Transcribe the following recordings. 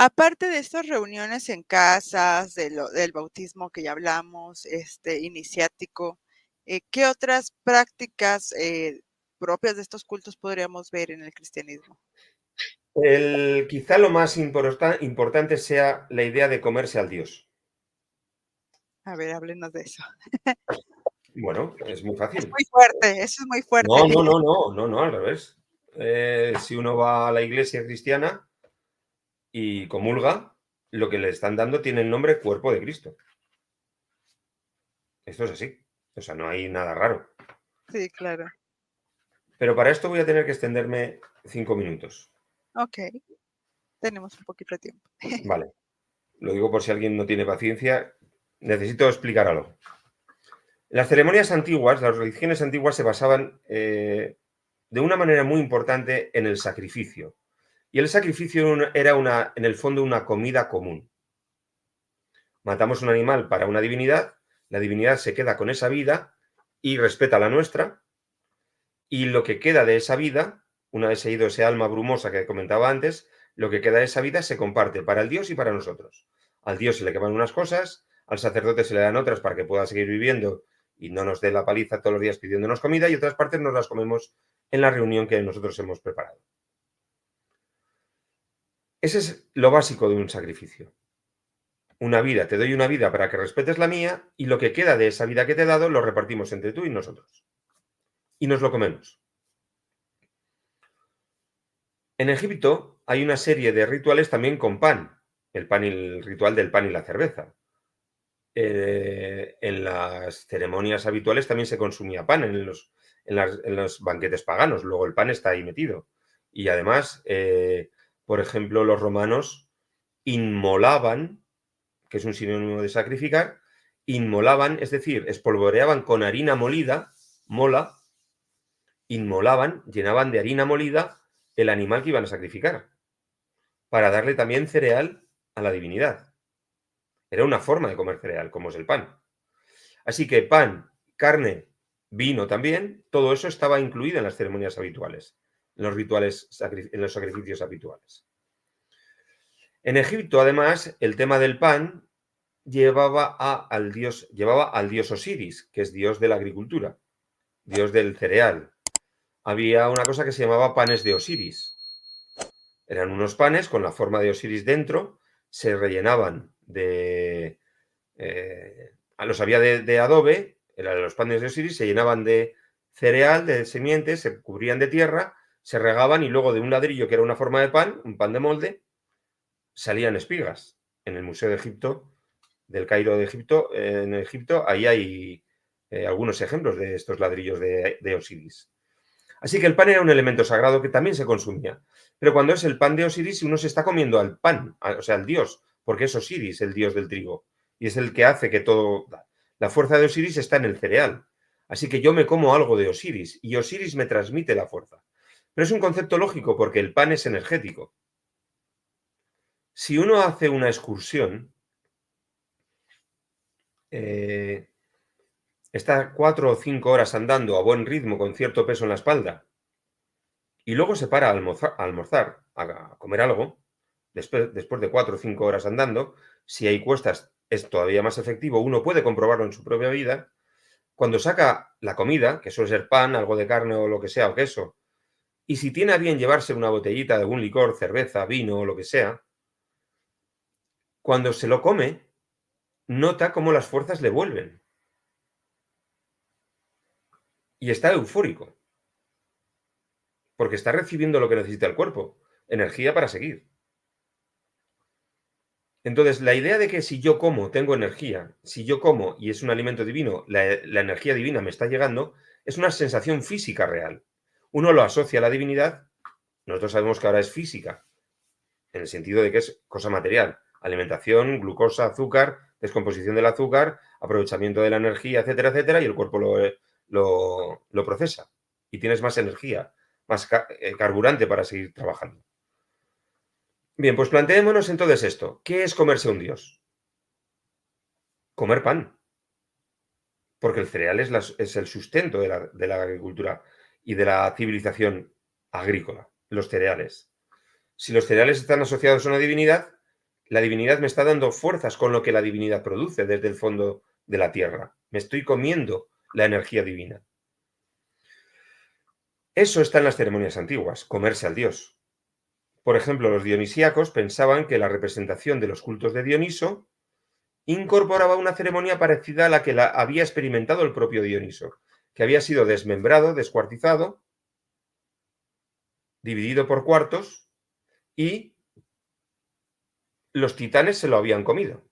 Aparte de estas reuniones en casas, del bautismo que ya hablamos, iniciático, ¿qué otras prácticas, propias de estos cultos podríamos ver en el cristianismo? Quizá lo más importante sea la idea de comerse al Dios. A ver, háblenos de eso. Bueno, es muy Es fácil. muy fuerte, eso es muy fuerte. No, no, no, no, no, no, al revés. Si uno va a la iglesia cristiana y comulga, lo que le están dando tiene el nombre cuerpo de Cristo. Esto es así. O sea, no hay nada raro. Sí, claro. Pero para esto voy a tener que extenderme 5 minutos. Okey, tenemos un poquito de tiempo. Vale. Lo digo por si alguien no tiene paciencia. Necesito explicar algo. Las ceremonias antiguas, las religiones antiguas se basaban de una manera muy importante en el sacrificio. Y el sacrificio era en el fondo una comida común. Matamos un animal para una divinidad, la divinidad se queda con esa vida y respeta la nuestra, y lo que queda de esa vida, una vez se ha ido ese alma brumosa que comentaba antes, lo que queda de esa vida se comparte para el Dios y para nosotros. Al Dios se le queman unas cosas, al sacerdote se le dan otras para que pueda seguir viviendo y no nos dé la paliza todos los días pidiéndonos comida, y otras partes nos las comemos en la reunión que nosotros hemos preparado. Ese es lo básico de un sacrificio. Una vida, te doy una vida para que respetes la mía, y lo que queda de esa vida que te he dado lo repartimos entre tú y nosotros. Y nos lo comemos. En Egipto hay una serie de rituales también con pan, el ritual del pan y la cerveza. En las ceremonias habituales también se consumía pan en los banquetes paganos, luego el pan está ahí metido. Y además, por ejemplo, los romanos inmolaban, que es un sinónimo de sacrificar, inmolaban, es decir, espolvoreaban con harina molida, mola, inmolaban, llenaban de harina molida el animal que iban a sacrificar, para darle también cereal a la divinidad. Era una forma de comer cereal, como es el pan. Así que pan, carne, vino también, todo eso estaba incluido en las ceremonias habituales, en los rituales, en los sacrificios habituales. En Egipto, además, el tema del pan llevaba al dios Osiris, que es dios de la agricultura, dios del cereal. Había una cosa que se llamaba panes de Osiris. Eran unos panes con la forma de Osiris dentro, se rellenaban de... los había de adobe, eran los panes de Osiris, se llenaban de cereal, de semientes, se cubrían de tierra, se regaban, y luego de un ladrillo que era una forma de pan, un pan de molde, salían espigas. En el Museo de Egipto, del Cairo de Egipto, en Egipto, ahí hay algunos ejemplos de estos ladrillos de Osiris. Así que el pan era un elemento sagrado que también se consumía. Pero cuando es el pan de Osiris, uno se está comiendo al pan, o sea, al dios, porque es Osiris, el dios del trigo, y es el que hace que todo... La fuerza de Osiris está en el cereal. Así que yo me como algo de Osiris, y Osiris me transmite la fuerza. Pero es un concepto lógico, porque el pan es energético. Si uno hace una excursión, está 4 o 5 horas andando a buen ritmo, con cierto peso en la espalda, y luego se para a almorzar, a comer algo, después de 4 o 5 horas andando, si hay cuestas es todavía más efectivo, uno puede comprobarlo en su propia vida, cuando saca la comida, que suele ser pan, algo de carne o lo que sea, o queso, y si tiene a bien llevarse una botellita de algún licor, cerveza, vino o lo que sea, cuando se lo come, nota cómo las fuerzas le vuelven. Y está eufórico, porque está recibiendo lo que necesita el cuerpo, energía para seguir. Entonces, la idea de que si yo como, tengo energía, si yo como y es un alimento divino, la energía divina me está llegando, es una sensación física real. Uno lo asocia a la divinidad, nosotros sabemos que ahora es física, en el sentido de que es cosa material. Alimentación, glucosa, azúcar, descomposición del azúcar, aprovechamiento de la energía, etcétera, etcétera, y el cuerpo lo procesa. Y tienes más energía, más carburante para seguir trabajando. Bien, pues planteémonos entonces esto. ¿Qué es comerse un dios? Comer pan. Porque el cereal es el sustento de la agricultura y de la civilización agrícola, los cereales. Si los cereales están asociados a una divinidad, La divinidad me está dando fuerzas con lo que la divinidad produce desde el fondo de la tierra. Me estoy comiendo la energía divina. Eso está en las ceremonias antiguas, comerse al dios. Por ejemplo, los dionisíacos pensaban que la representación de los cultos de Dioniso incorporaba una ceremonia parecida a la que había experimentado el propio Dioniso, que había sido desmembrado, descuartizado, dividido por cuartos, y los titanes se lo habían comido.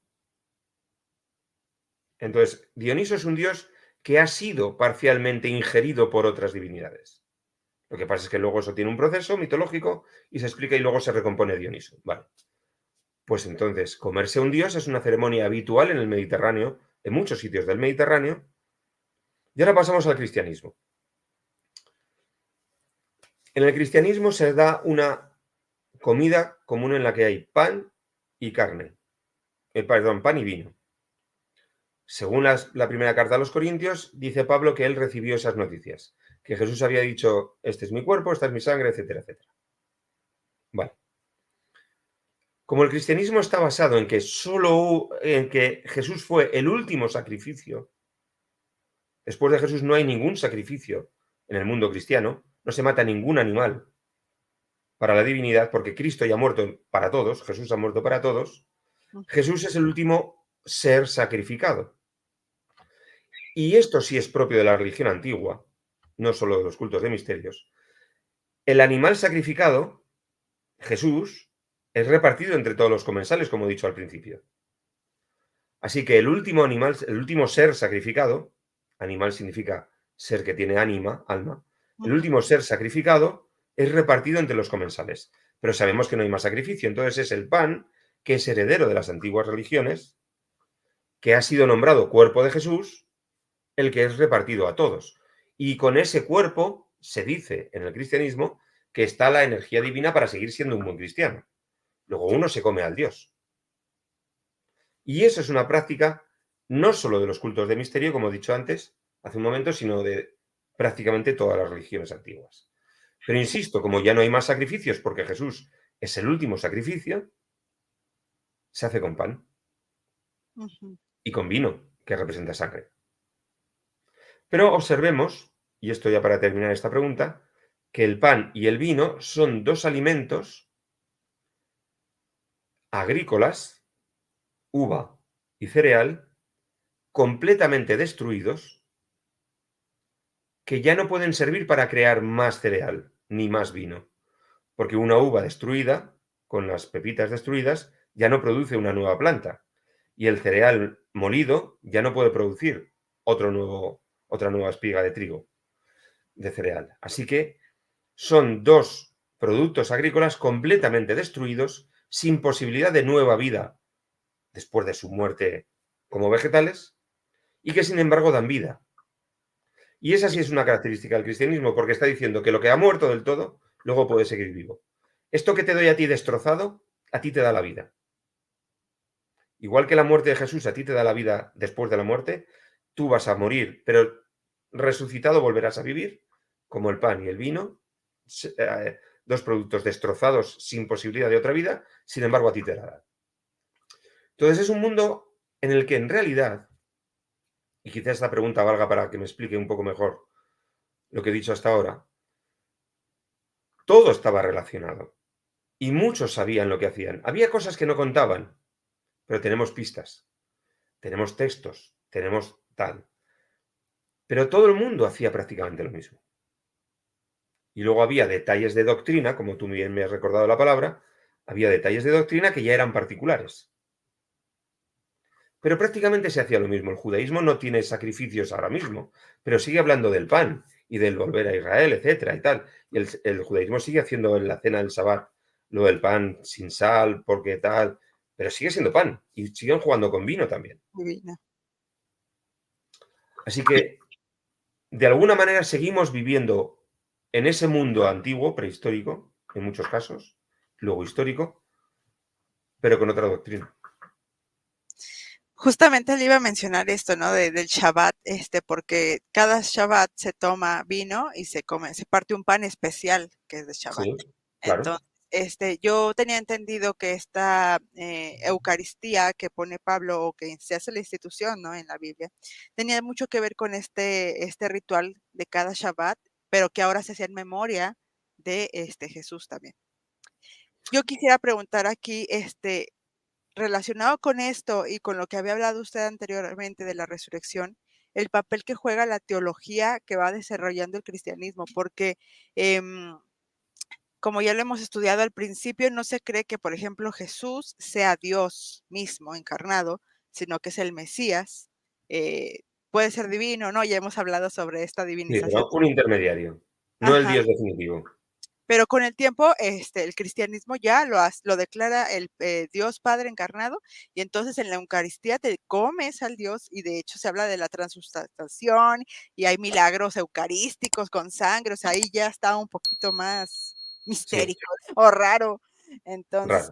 Entonces, Dioniso es un dios que ha sido parcialmente ingerido por otras divinidades. Lo que pasa es que luego eso tiene un proceso mitológico y se explica y luego se recompone Dioniso. Vale. Pues entonces, comerse a un dios es una ceremonia habitual en el Mediterráneo, en muchos sitios del Mediterráneo. Y ahora pasamos al cristianismo. En el cristianismo se da una comida común en la que hay pan y carne. Perdón, pan y vino. Según la primera carta a los Corintios, dice Pablo que él recibió esas noticias, que Jesús había dicho, este es mi cuerpo, esta es mi sangre, etcétera, etcétera. Vale. Como el cristianismo está basado en que Jesús fue el último sacrificio, después de Jesús no hay ningún sacrificio en el mundo cristiano, no se mata ningún animal para la divinidad, porque Cristo ya ha muerto para todos, Jesús ha muerto para todos, Jesús es el último ser sacrificado. Y esto sí es propio de la religión antigua, no solo de los cultos de misterios. El animal sacrificado, Jesús, es repartido entre todos los comensales, como he dicho al principio. Así que el último animal, el último ser sacrificado, animal significa ser que tiene alma, el último ser sacrificado es repartido entre los comensales. Pero sabemos que no hay más sacrificio, entonces es el pan, que es heredero de las antiguas religiones, que ha sido nombrado cuerpo de Jesús, el que es repartido a todos. Y con ese cuerpo se dice en el cristianismo que está la energía divina para seguir siendo un buen cristiano. Luego uno se come al Dios. Y eso es una práctica no solo de los cultos de misterio, como he dicho antes, hace un momento, sino de prácticamente todas las religiones antiguas. Pero insisto, como ya no hay más sacrificios porque Jesús es el último sacrificio, se hace con pan y con vino, que representa sangre. Pero observemos, y esto ya para terminar esta pregunta, que el pan y el vino son dos alimentos agrícolas, uva y cereal, completamente destruidos, que ya no pueden servir para crear más cereal ni más vino, porque una uva destruida, con las pepitas destruidas, ya no produce una nueva planta, y el cereal molido ya no puede producir otra nueva espiga de trigo, de cereal. Así que son dos productos agrícolas completamente destruidos, sin posibilidad de nueva vida después de su muerte como vegetales, y que sin embargo dan vida. Y esa sí es una característica del cristianismo, porque está diciendo que lo que ha muerto del todo, luego puede seguir vivo. Esto que te doy a ti destrozado, a ti te da la vida. Igual que la muerte de Jesús a ti te da la vida después de la muerte, tú vas a morir, pero resucitado volverás a vivir, como el pan y el vino, dos productos destrozados sin posibilidad de otra vida, sin embargo a ti te la da. Entonces es un mundo en el que en realidad, y quizás esta pregunta valga para que me explique un poco mejor lo que he dicho hasta ahora, todo estaba relacionado y muchos sabían lo que hacían. Había cosas que no contaban, pero tenemos pistas, tenemos textos, tenemos tal. Pero todo el mundo hacía prácticamente lo mismo. Y luego había detalles de doctrina, como tú bien me has recordado la palabra, había detalles de doctrina que ya eran particulares. Pero prácticamente se hacía lo mismo. El judaísmo no tiene sacrificios ahora mismo, pero sigue hablando del pan y del volver a Israel, etcétera y tal. Y el judaísmo sigue haciendo en la cena del Sabbat lo del pan sin sal, porque tal, pero sigue siendo pan y siguen jugando con vino también. Divina. Así que, de alguna manera, seguimos viviendo en ese mundo antiguo, prehistórico, en muchos casos, luego histórico, pero con otra doctrina. Justamente le iba a mencionar esto, ¿no? Del Shabbat, porque cada Shabbat se toma vino y se come, se parte un pan especial que es de Shabbat. Sí, Entonces, claro. Yo tenía entendido que esta Eucaristía que pone Pablo o que se hace la institución, ¿no? En la Biblia, tenía mucho que ver con este ritual de cada Shabbat, pero que ahora se hacía en memoria de Jesús también. Yo quisiera preguntar aquí, relacionado con esto y con lo que había hablado usted anteriormente de la resurrección, el papel que juega la teología que va desarrollando el cristianismo, porque como ya lo hemos estudiado al principio, no se cree que, por ejemplo, Jesús sea Dios mismo encarnado, sino que es el Mesías. Puede ser divino, ¿no? Ya hemos hablado sobre esta Sí, divinización. pero un intermediario, no el Ajá. Dios definitivo. Pero con el tiempo, el cristianismo ya lo declara el Dios Padre encarnado, y entonces en la Eucaristía te comes al Dios, y de hecho se habla de la transustanciación, y hay milagros eucarísticos con sangre, o sea, ahí ya está un poquito más Sí, mistérico o raro. Entonces, raro.